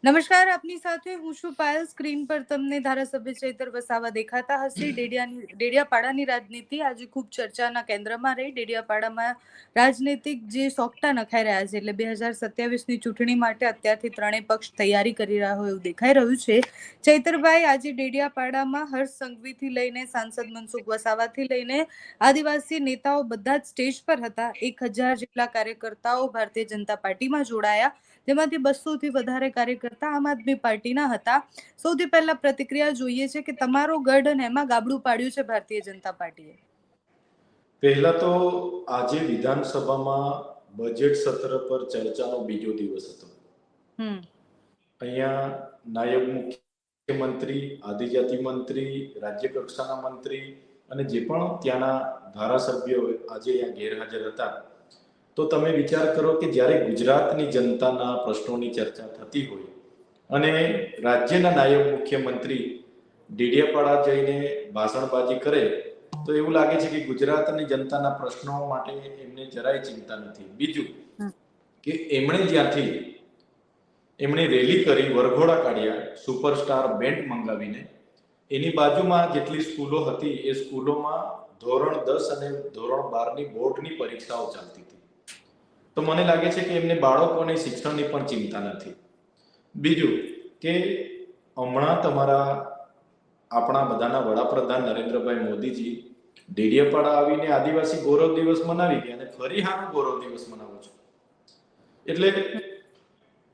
નમસ્કાર, આપની સાથે હું છું પાયલ. સ્ક્રીન પર તમને ધારાસભ્ય ચૈતર વસાવા દેખાતા હશે. ડેડિયાપાડાની રાજનીતિ આજે ખૂબ ચર્ચાના કેન્દ્રમાં રહી. ડેડિયાપાડામાં રાજનીતિક જે સોગટા નખાઈ રહ્યા છે, એટલે 2027ની ચૂંટણી માટે અત્યારથી ત્રણેય પક્ષ તૈયારી કરી રહ્યા હોય એવું દેખાઈ રહ્યું છે. ચૈતરભાઈ આજે ડેડિયાપાડામાં હર્ષ સંઘવીથી લઈને સાંસદ મનસુખ વસાવાથી લઈને આદિવાસી નેતાઓ બધા જ સ્ટેજ પર હતા. 1000 જેટલા કાર્યકર્તાઓ ભારતીય જનતા પાર્ટીમાં જોડાયા, જેમાંથી 200થી વધારે કાર્યકર્તા આમ આદમી પાર્ટીના હતા. સૌથી પહેલા પ્રતિક્રિયા જોઈએ છે કે તમારો ગઢ અને એમાં ગાબડું પાડ્યું છે ભારતીય જનતા પાર્ટીએ. પહેલા તો આજે વિધાનસભામાં બજેટ સત્ર પર ચર્ચાનો બીજો દિવસ હતો. અહીંયા નાયબ મુખ્યમંત્રી, આદિજાતિ મંત્રી, રાજ્ય કક્ષાના મંત્રી અને જે પણ ત્યાંના ધારાસભ્યો આજે અહીંયા ગેરહાજર હતા. તો તમે વિચાર કરો કે જ્યારે ગુજરાતની જનતાના પ્રશ્નોની ચર્ચા થતી હોય અને રાજ્યના નાયબ મુખ્યમંત્રી ડેડિયાપાડા જઈને ભાષણબાજી કરે તો એવું લાગે છે કે ગુજરાતની જનતાના પ્રશ્નો માટે એમને જરાય ચિંતા નથી. બીજું કે એમણે રેલી કરી, વરઘોડા કાઢ્યા, સુપરસ્ટાર બેન્ડ મંગાવીને. એની બાજુમાં જેટલી સ્કૂલો હતી એ સ્કૂલોમાં ધોરણ 10 અને ધોરણ 12ની બોર્ડની પરીક્ષાઓ ચાલતી હતી. તો મને લાગે છે કે એમને બાળકોને શિક્ષણની પણ ચિંતા નથી. બીજું કે હમણાં આપણા બધાના વડાપ્રધાન નરેન્દ્રભાઈ મોદીજી ડેડિયાપાડા આવીને આદિવાસી ગૌરવ દિવસ મનાવી ગયા અને ફરી હાનો ગૌરવ દિવસ મનાવું છું. એટલે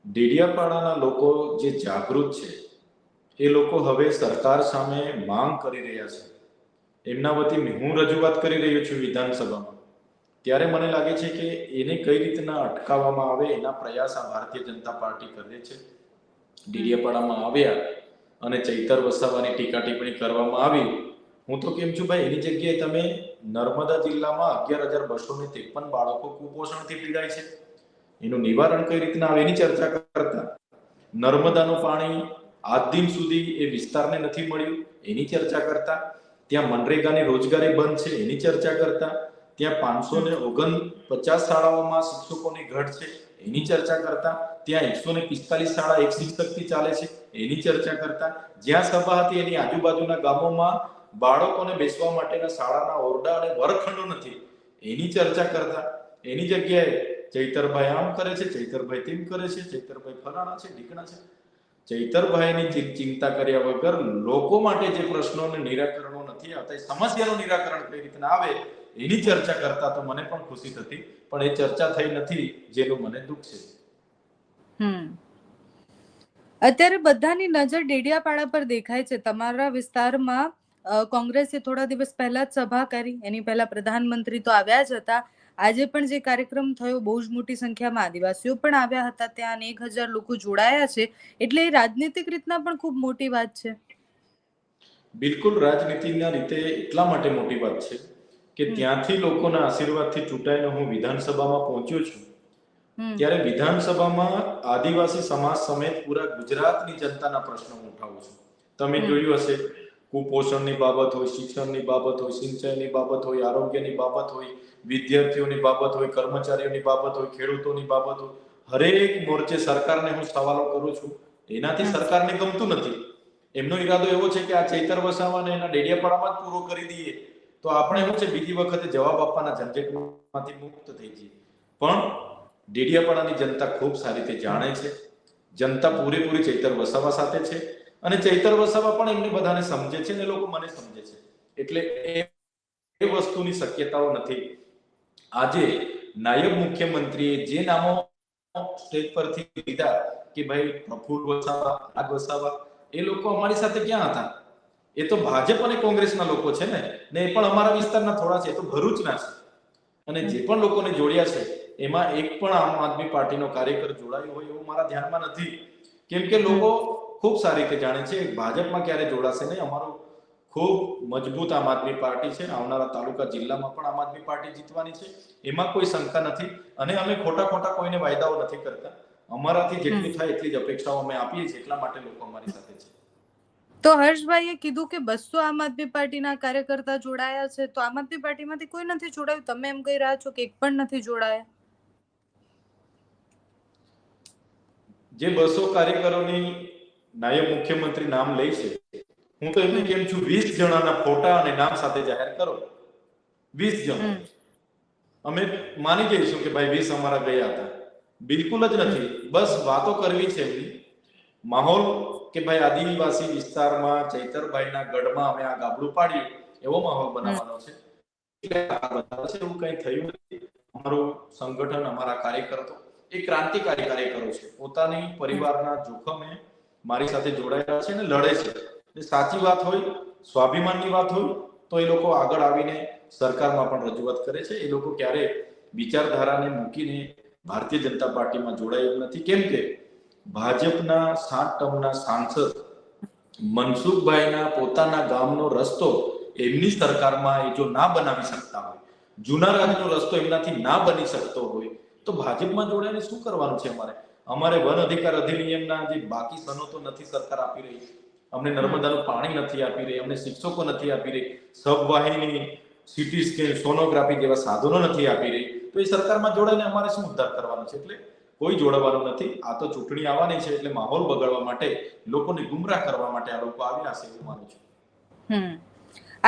ડેડિયાપાડાના લોકો જે જાગૃત છે એ લોકો હવે સરકાર સામે માંગ કરી રહ્યા છે. એમના વતી હું રજૂઆત કરી રહ્યો છું વિધાનસભામાં. ત્યારે મને લાગે છે કે એને કઈ રીતના અટકાવવામાં આવે એના પ્રયાસ આ ભારતીય જનતા પાર્ટી કરે છે. ડેડિયાપાડામાં આવ્યા અને ચૈતર વસાવાની ટીકા ટિપ્પણી કરવામાં આવી. હું તો કેમ છું ભાઈ, એની જગ્યાએ તમે નર્મદા જિલ્લામાં 11,253 બાળકો કુપોષણથી પીડાય છે, એનું નિવારણ કઈ રીતના આવે એની ચર્ચા કરતા. નર્મદાનું પાણી આજ દિન સુધી એ વિસ્તારને નથી મળ્યું એની ચર્ચા કરતા. ત્યાં મનરેગાની રોજગારી બંધ છે એની ચર્ચા કરતા. ત્યાં 549 શાળાઓમાં શિક્ષકોની ઘટ છે એની ચર્ચા કરતા. ત્યાં 145 શાળા એક શિક્ષકથી ચાલે છે એની ચર્ચા કરતા. જ્યાં સભા હતી એની આજુબાજુના ગામોમાં બાળકોને બેસવા માટેના શાળાના ઓરડા અને વર્ગખંડો નથી એની ચર્ચા કરતા. એની જગ્યાએ ચૈતરભાઈ આમ કરે છે, ચૈતરભાઈ તેમ કરે છે, ચૈતરભાઈ ફલાણા છે, ઢીકણા છે. ચૈતરભાઈની ચિંતા કર્યા વગર લોકો માટે જે પ્રશ્નોને નિરાકરણો નથી આવતા, સમસ્યાનું નિરાકરણ કઈ રીતના આવે એની ચર્ચા કરતા તો મને પણ ખુશી થતી. પણ એ ચર્ચા થઈ નથી, જેનું મને દુઃખ છે. અત્યારે બધાની નજર ડેડિયાપાડા પર દેખાય છે. તમારા વિસ્તારમાં કોંગ્રેસે થોડા દિવસ પહેલા જ સભા કરી, એની પહેલા પ્રધાનમંત્રી તો આવ્યા જ હતા. આજે પણ જે કાર્યક્રમ થયો બહુ જ મોટી સંખ્યામાં આદિવાસીઓ પણ આવ્યા હતા ત્યાં, 1000 લોકો જોડાયા છે, એટલે એ રાજનીતિક રીતના પણ ખૂબ મોટી વાત છે. બિલકુલ, રાજનીતિના રીતે એટલા માટે મોટી વાત છે કે ત્યાંથી લોકોના આશીર્વાદથી ચૂંટાઈને હું વિધાનસભામાં પહોંચ્યો છું. ત્યારે વિધાનસભામાં આદિવાસી સમાજ સમેત પૂરા ગુજરાતની જનતાના પ્રશ્નો ઉઠાવું છું. તમે જોયું હશે, કુપોષણની બાબત હોય, શિક્ષણની બાબત હોય, સિંચાઈની બાબત હોય, આરોગ્યની બાબત હોય, વિદ્યાર્થીઓની બાબત હોય, કર્મચારીઓની બાબત હોય, ખેડૂતોની બાબત હોય, હરેક મોરચે સરકારને હું સવાલો કરું છું. એનાથી સરકારને ગમતું નથી. એમનો ઈરાદો એવો છે કે આ ચૈતર વસાવાને એના ડેડિયાપાડામાં જ પૂરો કરી દઈએ તો આપણે શું છે બીજી વખતે જવાબ આપવાના ઝંઝટમાંથી મુક્ત થઈ જઈએ. પણ ડેડિયાપાડાની જનતા ખૂબ સારી રીતે જાણે છે. જનતા પૂરેપૂરી ચૈતર વસાવા સાથે છે અને ચૈતર વસાવા પણ એમને બધાને સમજે છે અને લોકો મને સમજે છે. એટલે એ વસ્તુની શક્યતાઓ નથી. આજે નાયબ મુખ્યમંત્રીએ જે નામો સ્ટેજ પરથી લીધા કે ભાઈ પ્રફુલ્લ વસાવા, રાજ વસાવા, એ લોકો અમારી સાથે ક્યાં હતા? એ તો ભાજપ અને કોંગ્રેસના લોકો છે ને એ પણ અમારા વિસ્તારના થોડા છે, એ તો ભરૂચના છે. અને જે પણ લોકોને જોડ્યા છે એમાં એક પણ આમ આદમી પાર્ટીનો કાર્યકર જોડાયો હોય એવું મારા ધ્યાનમાં નથી. કેમ કે લોકો ખૂબ સારી રીતે જાણે છે ભાજપમાં ક્યારે જોડાશે નહીં. અમારું ખૂબ મજબૂત આમ આદમી પાર્ટી છે. આવનારા તાલુકા જિલ્લામાં પણ આમ આદમી પાર્ટી જીતવાની છે, એમાં કોઈ શંકા નથી. અને અમે ખોટા કોઈને વાયદાઓ નથી કરતા. અમારાથી જેટલી થાય એટલી જ અપેક્ષાઓ અમે આપીએ છીએ, એટલા માટે લોકો અમારી સાથે છે. તો હર્ષભાઈએ કીધું કે 200 આમ આદમી પાર્ટીના કાર્યકર્તા જોડાયા છે, તો આમ આદમી પાર્ટીમાંથી કોઈ નથી જોડાયું. તમે એમ કહી રહ્યા છો કે એક પણ નથી જોડાયા. જે 200 કાર્યકરોની નાયબ મુખ્યમંત્રી નામ લે છે, હું તો એમને કેમ છું 20 જણાના ફોટા અને નામ સાથે જાહેર કરો. 20 જણ અમે માની જઈશું કે ભાઈ 20 અમારા ગયા હતા. બિલકુલ જ નથી. બસ વાતો કરવી છે એમની. માહોલ કે ભાઈ આદિવાસી વિસ્તારમાં ચૈતરભાઈના ગઢમાં અમે આ ગાબડું પાડ્યું એવો માહોલ બનાવવાનો છે. એવું કઈ થયું નથી. અમારું સંગઠન, અમારા કાર્યકર્તા એ ક્રાંતિકારી કાર્યકરો છે. પોતાની પરિવારના જોખમે મારી સાથે જોડાયેલા છે અને લડે છે. એ સાચી વાત હોય, સ્વાભિમાનની વાત હોય તો એ લોકો આગળ આવીને સરકારમાં પણ રજૂઆત કરે છે. એ લોકો ક્યારે વિચારધારાને મૂકીને ભારતીય જનતા પાર્ટીમાં જોડાયેલ નથી. કેમ કે ભાજપના 7 ટર્મના સાંસદ મનસુખભાઈના પોતાના ગામનો રસ્તો એમની સરકારમાં એ જો ના બનાવી શકતા હોય, જૂના રાજનો રસ્તો એમનાથી ના બની શકતો હોય, તો ભાજપમાં જોડાઈને શું કરવાનું છે અમારે વન અધિકાર અધિનિયમના જે બાકી સનતો નથી સરકાર આપી રહી, અમને નર્મદાનું પાણી નથી આપી રહી, અમને શિક્ષકો નથી આપી રહી, સબવાહિની, સીટી સ્કેન, સોનોગ્રાફી જેવા સાધનો નથી આપી રહી, તો એ સરકારમાં જોડાઈને અમારે શું ઉદ્ધાર કરવાનો છે? એટલે કોઈ જોડાવાનું નથી. આ તો ચૂંટણી આવવાની છે એટલે માહોલ બગાડવા માટે, લોકોને ગુમરાહ કરવા માટે આ લોકો આવ્યા છે એવું માનું છું.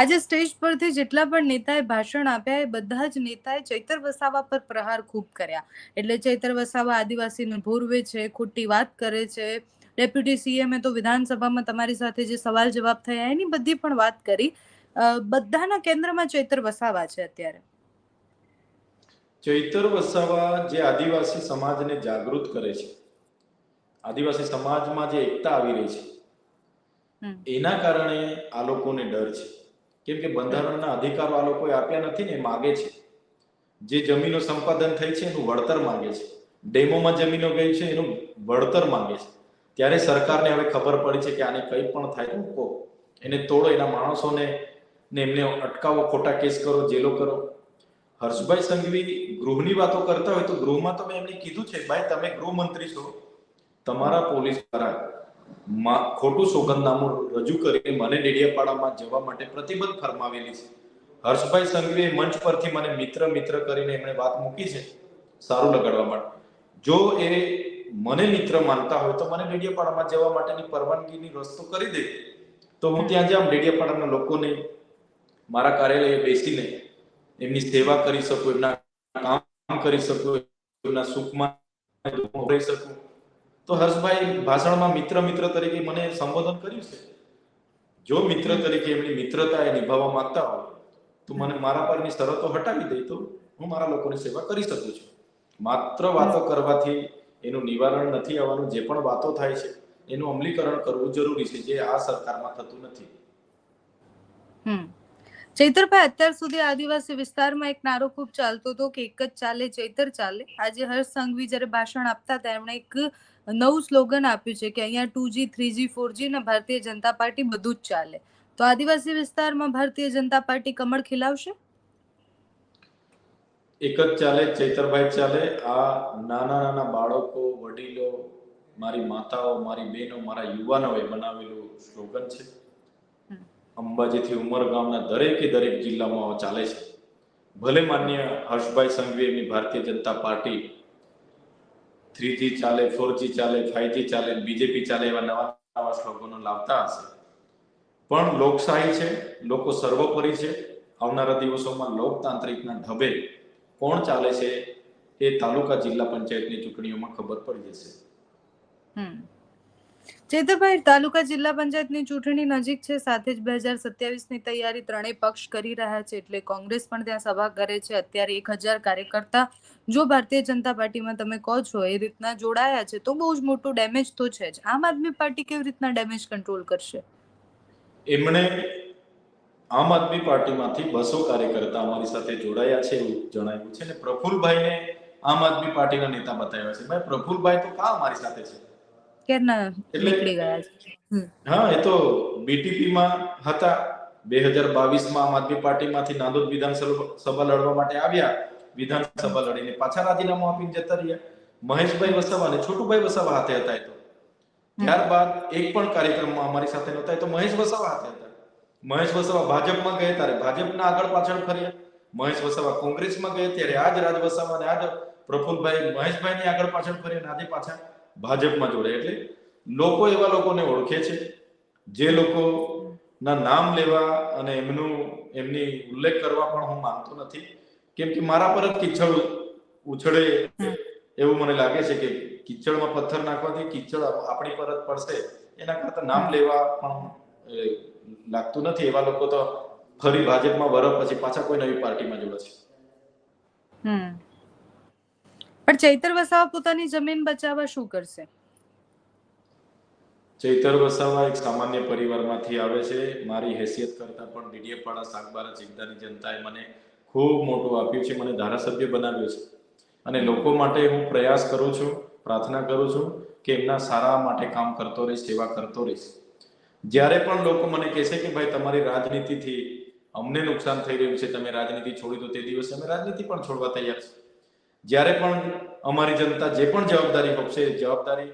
આજે સ્ટેજ પરથી જેટલા પણ નેતાએ ભાષણ આપ્યા એ બધા જ નેતાએ ચૈતર વસાવા પર પ્રહાર ખૂબ કર્યા. એટલે ચૈતર વસાવા આદિવાસીને ભોરવે છે, ખોટી વાત કરે છે. ડેપ્યુટી સીએમએ તો વિધાનસભામાં તમારી સાથે જે સવાલ જવાબ થયા એની બધી પણ વાત કરી. બધાના કેન્દ્રમાં ચૈતર વસાવા છે અત્યારે. ચૈતર વસાવા જે આદિવાસી સમાજને જાગૃત કરે છે, આદિવાસી સમાજમાં જે એકતા આવી રહી છે, એના કારણે આ લોકોને ડર છે. કેમ કે બંધારણના અધિકારો આ લોકોએ આપ્યા નથી ને, એ માગે છે. જે જમીનો સંપાદન થઈ છે એનું વળતર માંગે છે, ડેમોમાં જમીનો ગઈ છે એનું વળતર માંગે છે. ત્યારે સરકારને હવે ખબર પડી છે કે આને કંઈ પણ થાય તો એને તોડો, એના માણસોને ને એમને અટકાવો, ખોટા કેસ કરો, જેલો કરો. હર્ષભાઈ સંઘવી ગૃહની વાતો કરતા હોય તો ગૃહમાં તો મેં એમને કીધું છે, ભાઈ તમે ગૃહમંત્રી છો, તમારા પોલીસ દ્વારા ખોટું સોગંદનામું રજૂ કરીને મને ડેડિયાપાડામાં જવા માટે પ્રતિબંધ ફરમાવેલી છે. હર્ષભાઈ સંઘવીએ મંચ પરથી મને મિત્ર કરીને એમણે વાત મૂકી છે સારું લગાડવા માટે. જો એ મને મિત્ર માનતા હોય તો મને ડેડિયાપાડામાં જવા માટેની પરવાનગીની રસ્તો કરી દે, તો હું ત્યાં જામ, ડેડિયાપાડાના લોકોને મારા કાર્યાલયે બેસીને એમની સેવા કરી શકું, એમના કામ કરી શકું, એમના સુખમાં રહી શકું. તો હર્ષભાઈ ભાષણમાં મિત્ર તરીકે મને સંબોધન કર્યું છે. જો મિત્ર તરીકે એમની મિત્રતા એ નિભાવવા માંગતા હોય તો મને મારા પરની શરતો હટાવી દે તો હું મારા લોકોની સેવા કરી શકું છું. માત્ર વાતો કરવાથી એનું નિવારણ નથી આવવાનું. જે પણ વાતો થાય છે એનું અમલીકરણ કરવું જરૂરી છે, જે આ સરકારમાં થતું નથી. ચૈતરભાઈ, અત્યાર સુધી આદિવાસી વિસ્તારમાં એક નારો ખૂબ ચાલતો હતો કે એક જ ચાલે ચૈતર ચાલે. આજે હર્ષ સંઘવી જ્યારે ભાષણ આપતા હતા એમણે એક નવું સ્લોગન આપ્યું છે કે અહીંયા 2G 3G 4G ને ભારતીય જનતા પાર્ટી બધું જ ચાલે. તો આદિવાસી વિસ્તારમાં ભારતીય જનતા પાર્ટી કમળ ખીલાવશે? એક જ ચાલે ચૈતરભાઈ ચાલે. આ નાના બાળકો, વડીલો, મારી માતાઓ, મારી બહેનો, મારા યુવાનોએ બનાવેલું સ્લોગન છે. અંબાજીથી ઉમરગામના દરેક જિલ્લામાં ચાલે છે. ભલે માન્ય હર્ષભાઈ સંઘવીની ભારતીય જનતા પાર્ટી 3G ચાલે, 4G ચાલે, 5G ચાલે, બીજેપી ચાલે એવા નવા સ્લોગનો લાવતા હશે, પણ લોકશાહી છે, લોકો સર્વોપરી છે. આવનારા દિવસોમાં લોકતાંત્રિકના ઢબે કોણ ચાલે છે એ તાલુકા જિલ્લા પંચાયતની ચૂંટણીઓમાં ખબર પડી જશે. ચૈતરભાઈ, તાલુકા જિલ્લા પંચાયતની ચૂંટણી નજીક છે, સાથે જ 2027ની તૈયારી ત્રણેય પક્ષ કરી રહ્યા છે. એટલે કોંગ્રેસ પણ ત્યાં સભા કરે છે. અત્યારે 1000 કાર્યકર્તા જો ભારતીય જનતા પાર્ટીમાં તમે કહો છો એ રીતના જોડાયા છે તો બહુ જ મોટું ડેમેજ તો છે જ. આમ આદમી પાર્ટી કેવી રીતના ડેમેજ કંટ્રોલ કરશે? એમણે આમ આદમી પાર્ટીમાંથી 200 કાર્યકર્તા અમારી સાથે જોડાયા છે એવું જણાવ્યું છે, અને પ્રફુલભાઈને આમ આદમી પાર્ટીના નેતા બતાવ્યા છે. ભાઈ, પ્રફુલભાઈ તો કા અમારી સાથે છે? કેરના નીકળી ગયા છે? હા, એ તો બીટીપીમાં હતા. 2022માં આમ આદમી પાર્ટીમાંથી નાંદોદ વિધાનસભા લડવા માટે આવ્યા. વિધાનસભા લડીને પાછા રાજીનામું આપીને જતા રહ્યા. મહેશભાઈ વસાવા અને છોટુભાઈ વસાવા હાથે હતા. એ તો ત્યારબાદ એક પણ કાર્યક્રમમાં અમારી સાથે નહોતા. તો મહેશ વસાવા હાથે હતા. મહેશ વસાવા ભાજપમાં ગયા ત્યારે ભાજપના આગળ પાછળ ફર્યા. મહેશ વસાવા કોંગ્રેસમાં ગયા ત્યારે આજ રાજ વસાવા અને આજ પ્રફુલભાઈ મહેશભાઈની આગળ પાછળ ફર્યા અને આજે પાછા ભાજપમાં જોડાય. એટલે લોકો એવા લોકોને ઓળખે છે જે લોકોના નામ લેવા અને એમની ઉલ્લેખ કરવા પણ હું માંગતો નથી, કેમ કે મારા પર જ કિચડ ઉછળે એવું મને લાગે છે કે કિચડમાં પથ્થર નાખવાથી કિચડ આપણી પર જ પડશે, એના કરતા નામ લેવા પણ લાગતું નથી. એવા લોકો તો ફરી ભાજપમાં વર્ષ પછી પાછા કોઈ નવી પાર્ટીમાં જોડે છે. પણ ચૈતર વસાવા પોતાની જમીન બચાવવા શું કરશે? ચૈતર વસાવા એક સામાન્ય પરિવારમાંથી આવે છે. મારી હેસિયત કરતા પણ ડેડિયાપાડા સાગબારા ચિંતાની જનતાએ મને ખૂબ મોટું આપ્યું છે, મને ધારાસભ્ય બનાવ્યો છે, અને લોકો માટે હું પ્રયાસ કરું છું, પ્રાર્થના કરું છું કે એમના સારા માટે કામ કરતો રહીશ, સેવા કરતો રહીશ. જ્યારે પણ લોકો મને કહે છે કે ભાઈ તમારી રાજનીતિથી અમને નુકસાન થઈ રહ્યું છે, તમે રાજનીતિ છોડી દો, તે દિવસે અમે રાજનીતિ પણ છોડવા તૈયાર છે. જ્યારે પણ અમારી જનતા જે પણ જવાબદારી આપશે એ જવાબદારી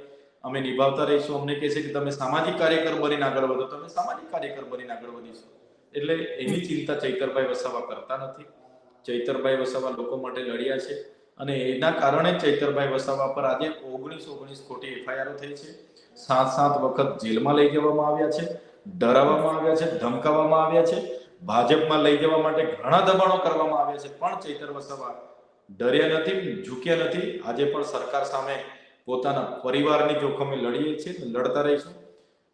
અમે નિભાવતા રહીશું. અમને કહે છે કે તમે સામાજિક કાર્યકર બનીને આગળ વધો, તમે સામાજિક કાર્યકર બનીને આગળ વધીશું. એટલે એની ચિંતા ચૈતરભાઈ વસાવા કરતા નથી. ચૈતરભાઈ વસાવા લોકો માટે લડ્યા છે, અને એના કારણે ચૈતરભાઈ વસાવા પર આજે 19 ખોટી એફઆઈઆર થઈ છે. 7 વખત જેલમાં લઈ જવામાં આવ્યા છે, ડરાવવામાં આવ્યા છે, ધમકાવવામાં આવ્યા છે, ભાજપમાં લઈ જવા માટે ઘણા દબાણો કરવામાં આવ્યા છે, પણ ચૈતર વસાવા ડર્યા નથી, ઝૂક્યા નથી. આજે પણ સરકાર સામે પોતાના પરિવારની જોખમે લડીએ છીએ, લડતા રહીશું.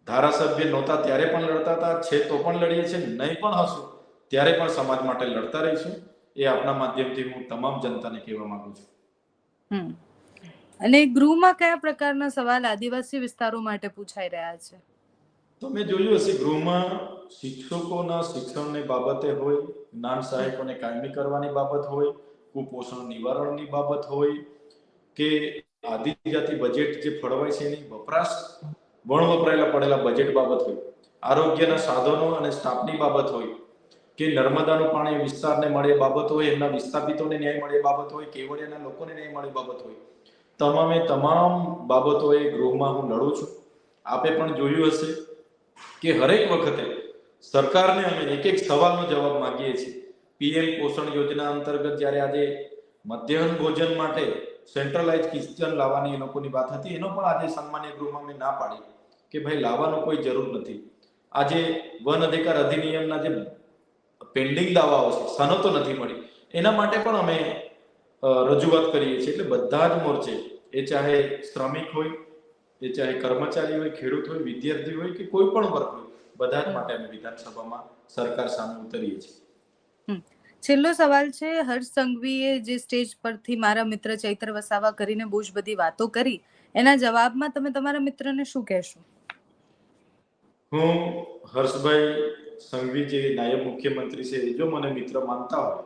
ધારાસભ્ય નહોતા ત્યારે પણ લડતા હતા, છે તો પણ લડીએ છીએ, નહીં પણ હશું ત્યારે પણ સમાજ માટે લડતા રહીશું. એ આપના માધ્યમથી હું તમામ જનતાને કહેવા માંગુ છું. અને ગૃહમાં કયા પ્રકારના સવાલ આદિવાસી વિસ્તારો માટે પૂછાઈ રહ્યા છે? તમે જોયું હશે, ગૃહમાં શિક્ષકોના શિક્ષણની બાબતે હોય, જ્ઞાન સહાયકોને કાયમી કરવાની બાબત હોય, કુપોષણ નિવારણની બાબત હોય, કે આદિજાતિ બજેટ જે ફળવાય છે એની વપરાશ વપરાયેલા પડેલા બજેટ બાબત હોય, આરોગ્યના સાધનો અને સ્ટાફની બાબત હોય, કે નર્મદાનું પાણી વિસ્તારને મળે બાબત હોય, એમના વિસ્થાપિતોને ન્યાય મળે બાબત હોય, કેવડિયાના લોકોને ન્યાય મળે બાબત હોય, તમામ બાબતોએ ગૃહમાં હું લડું છું. આપે પણ જોયું હશે કે હરેક વખતે સરકારને અમે એક સવાલનો જવાબ માંગીએ છીએ. પીએમ પોષણ યોજના અંતર્ગત જ્યારે આજે મધ્યાહન ભોજન માટે સેન્ટ્રલાઇઝ કિચન લાવવાની એ લોકોની વાત હતી, એનો પણ આજે સામાન્ય ગૃહમાં મેં ના પાડી કે ભાઈ લાવવાનું કોઈ જરૂર નથી. આજે વન અધિકાર અધિનિયમના જે પેન્ડિંગ દાવાઓ છે, સનતો નથી મળી, એના માટે પણ અમે રજૂઆત કરીએ છીએ. એટલે બધા જ મોરચે, એ ચાહે શ્રમિક હોય, એ ચાહે કર્મચારી હોય, ખેડૂત હોય, વિદ્યાર્થી હોય, કે કોઈ પણ વર્ગ હોય, બધા જ માટે અમે વિધાનસભામાં સરકાર સામે ઉતરીએ છીએ. છેલ્લો સવાલ છે, હર્ષ સંઘવીએ જે સ્ટેજ પરથી મારા મિત્ર ચૈતર વસાવા કરીને બહુ જ બધી વાતો કરી, એના જવાબમાં તમે તમારા મિત્રને શું કહેશો? હું હર્ષભાઈ સંઘવી જે નાયબ મુખ્યમંત્રી છે, જો મને મિત્ર માનતા હોય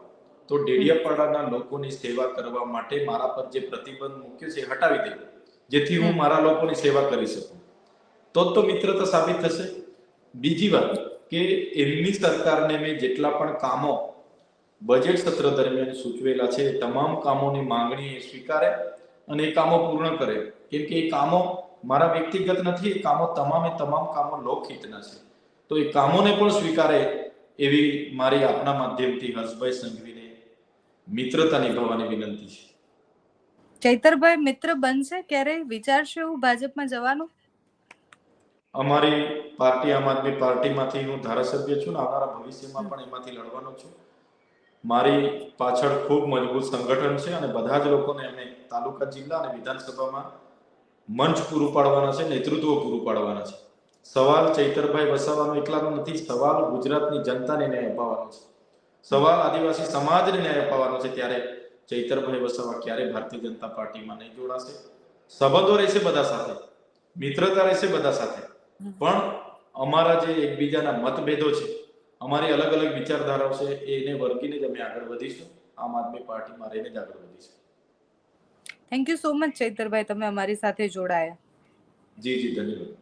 તો ડેડિયાપાડાના લોકોની સેવા કરવા માટે મારા પર જે પ્રતિબંધ મૂક્યો છે હટાવી દે, જેથી હું મારા લોકોની સેવા કરી શકું, તો મિત્રતા સાબિત થશે. બીજી વાત કે એમની સરકારને મેં જેટલા પણ કામો બજેટ સત્ર દરમિયાન સૂચવેલા છે, તમામ કામોની માંગણી સ્વીકારે અને એ કામો પૂર્ણ કરે, કેમ કે એ કામો મારા વ્યક્તિગત નથી, એ કામો તમામ કામો લોકહિતના છે. તો એ કામોને પણ સ્વીકારે એવી મારી આપના માધ્યમથી હર્ષભાઈ સંઘવીને મિત્રતા નિભાવવાની વિનંતી છે. ચૈતરભાઈ મિત્ર બનશે ક્યારે? વિચારશે એવું ભાજપમાં જવાનું? અમારી પાર્ટી આમ આદમી પાર્ટીમાંથી હું ધારાસભ્ય છું ને, આવનારા ભવિષ્યમાં પણ એમાંથી લડવાનો છું. મારી પાછળ ખૂબ મજબૂત સંગઠન છે, અને બધા જ લોકોને અમે તાલુકા, જિલ્લા અને વિધાનસભામાં મંચ પૂરું પાડવાના છે, નેતૃત્વ પૂરું પાડવાના છે. સવાલ ચૈતરભાઈ વસાવાનો એકલાનો નથી, સવાલ ગુજરાતની જનતાને ન્યાય અપાવવાનો છે, સવાલ આદિવાસી સમાજને ન્યાય અપાવવાનો છે. ત્યારે ચૈતરભાઈ વસાવા ક્યારે ભારતીય જનતા પાર્ટીમાં નહીં જોડાશે. સંબંધો રહેશે બધા સાથે, મિત્રતા રહેશે બધા સાથે, પણ અમારા જે એકબીજાના મતભેદો છે, અમારી અલગ અલગ વિચારધારાઓ છે, એને વર્ગીને જ અમે આગળ વધીશું. આમ આદમી પાર્ટીમાં રહીને જ આગળ વધીશું. Thank you so much Chaitarbhai, તમે અમારી સાથે જોડાયા. જી ધન્યવાદ.